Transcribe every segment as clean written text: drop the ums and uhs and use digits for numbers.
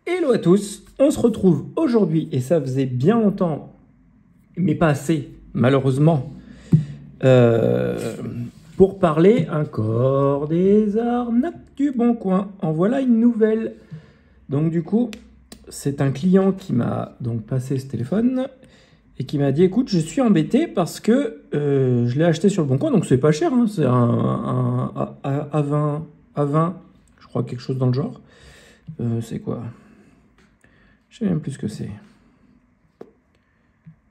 Hello à tous, on se retrouve aujourd'hui, et ça faisait bien longtemps, mais pas assez, malheureusement, pour parler encore des arnaques du Bon Coin. En voilà une nouvelle. Donc du coup, c'est un client qui m'a donc passé ce téléphone et qui m'a dit, écoute, je suis embêté parce que je l'ai acheté sur le Bon Coin, donc c'est pas cher, hein, c'est un A20, je crois quelque chose dans le genre. C'est quoi? Je sais même plus ce que c'est.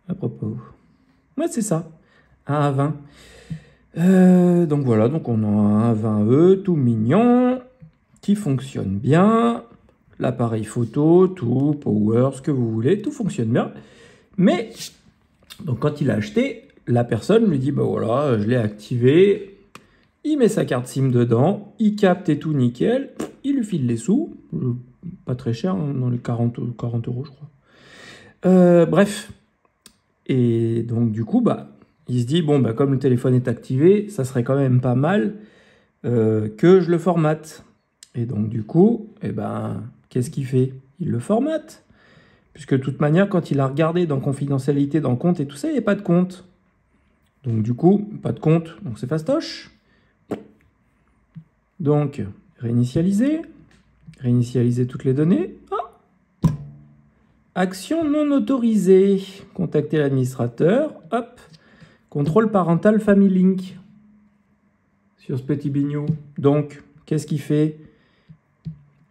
À propos. Ouais, c'est ça. Un A20. Donc voilà, donc on a un A20e, tout mignon, qui fonctionne bien. L'appareil photo, tout, power, ce que vous voulez, tout fonctionne bien. Mais, donc quand il a acheté, la personne lui dit, bah voilà, je l'ai activé. Il met sa carte SIM dedans, il capte et tout nickel. Il lui file les sous. Pas très cher, hein, dans les 40 euros, je crois. Bref. Et donc, du coup, bah, il se dit, bon, bah, comme le téléphone est activé, ça serait quand même pas mal que je le formate. Et donc, du coup, eh ben, qu'est-ce qu'il fait? Il le formate. Puisque de toute manière, quand il a regardé dans confidentialité, dans compte et tout ça, il n'y a pas de compte. Donc, du coup, pas de compte, donc c'est fastoche. Donc, réinitialiser. Réinitialiser toutes les données. Ah, action non autorisée. Contacter l'administrateur. Hop. Contrôle parental Family Link. Sur ce petit bignou. Donc, qu'est-ce qu'il fait?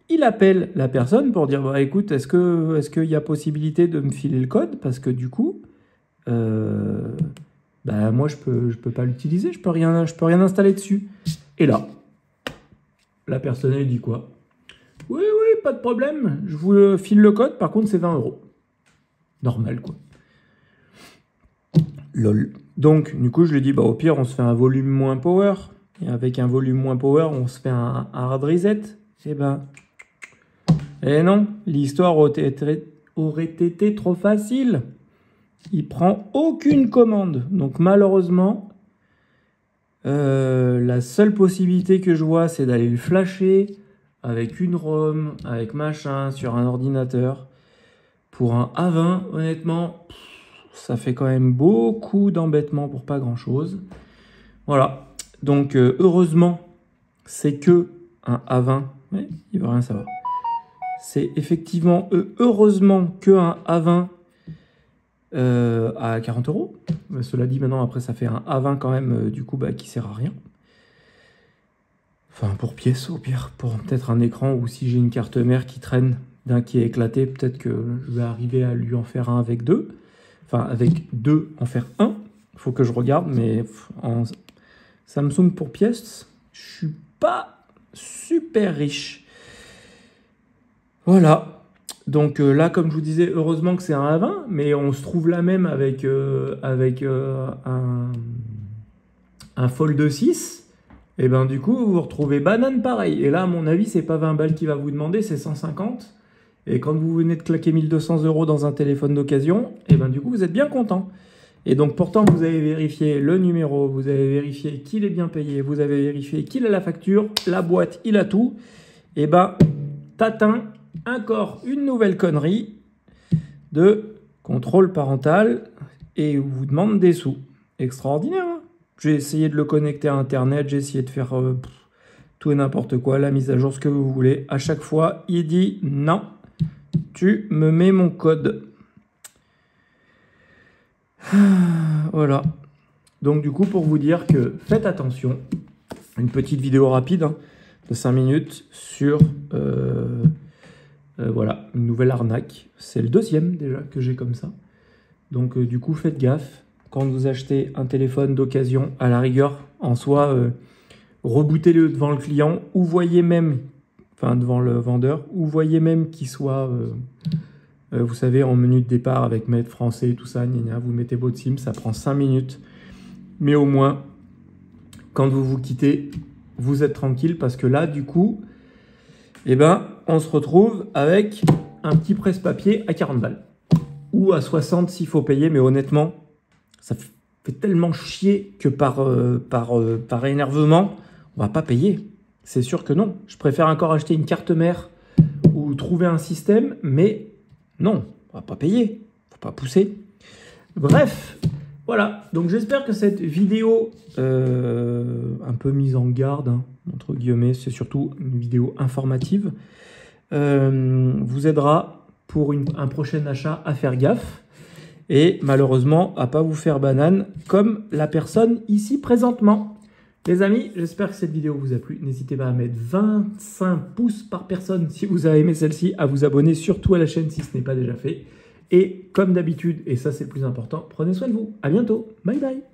Il appelle la personne pour dire, bah, écoute, est-ce qu'il y a possibilité de me filer le code? Parce que du coup, bah, moi, je peux pas l'utiliser. Je peux rien installer dessus. Et là, la personne, elle dit quoi? Oui, pas de problème. Je vous file le code. Par contre, c'est 20 €. Normal, quoi. Lol. Donc, du coup, je lui dis, bah, au pire, on se fait un volume moins power. Et avec un volume moins power, on se fait un hard reset. Eh ben, non, l'histoire aurait été trop facile. Il prend aucune commande. Donc, malheureusement, la seule possibilité que je vois, c'est d'aller le flasher avec une ROM, avec machin, sur un ordinateur. Pour un A20, honnêtement, ça fait quand même beaucoup d'embêtements pour pas grand-chose. Voilà. Donc, heureusement, c'est que un A20. Ouais, il ne va rien savoir. C'est effectivement, heureusement, que un A20 à 40 €. Cela dit, maintenant, après, ça fait un A20 quand même, du coup, bah, qui sert à rien. Enfin, pour pièce, au pire, pour peut-être un écran, ou si j'ai une carte mère qui traîne, d'un qui est éclaté, peut-être que je vais arriver à lui en faire un avec deux. Enfin, avec deux, en faire un. Il faut que je regarde, mais en Samsung pour pièce, je suis pas super riche. Voilà. Donc là, comme je vous disais, heureusement que c'est un A20, mais on se trouve là même avec un Fold 6. Et ben du coup, vous vous retrouvez banane pareil. Et là, à mon avis, c'est pas 20 balles qu'il va vous demander, c'est 150. Et quand vous venez de claquer 1200 € dans un téléphone d'occasion, et ben du coup, vous êtes bien content. Et donc pourtant, vous avez vérifié le numéro, vous avez vérifié qu'il est bien payé, vous avez vérifié qu'il a la facture, la boîte, il a tout. Et ben, tatin, encore une nouvelle connerie de contrôle parental et on vous demande des sous. Extraordinaire, hein? J'ai essayé de le connecter à Internet, j'ai essayé de faire tout et n'importe quoi, la mise à jour, ce que vous voulez. À chaque fois, il dit non, tu me mets mon code. Voilà. Donc du coup, pour vous dire que faites attention, une petite vidéo rapide hein, de 5 minutes sur voilà, une nouvelle arnaque. C'est le deuxième déjà que j'ai comme ça. Donc du coup, faites gaffe. Quand vous achetez un téléphone d'occasion, à la rigueur, en soi, rebootez-le devant le client, ou voyez même, enfin devant le vendeur, ou voyez même qu'il soit, vous savez, en menu de départ avec maître français, tout ça, vous mettez votre SIM, ça prend 5 minutes. Mais au moins, quand vous vous quittez, vous êtes tranquille, parce que là, du coup, eh ben, on se retrouve avec un petit presse-papier à 40 balles. Ou à 60 s'il faut payer, mais honnêtement, ça fait tellement chier que par énervement, on va pas payer. C'est sûr que non. Je préfère encore acheter une carte mère ou vous trouver un système, mais non, on va pas payer, faut pas pousser. Bref, voilà. Donc j'espère que cette vidéo, un peu mise en garde, hein, entre guillemets, c'est surtout une vidéo informative, vous aidera pour un prochain achat à faire gaffe et malheureusement à pas vous faire banane comme la personne ici présentement. Les amis, j'espère que cette vidéo vous a plu. N'hésitez pas à mettre 25 pouces par personne si vous avez aimé celle-ci, à vous abonner surtout à la chaîne si ce n'est pas déjà fait. Et comme d'habitude, et ça c'est le plus important, prenez soin de vous. À bientôt. Bye bye.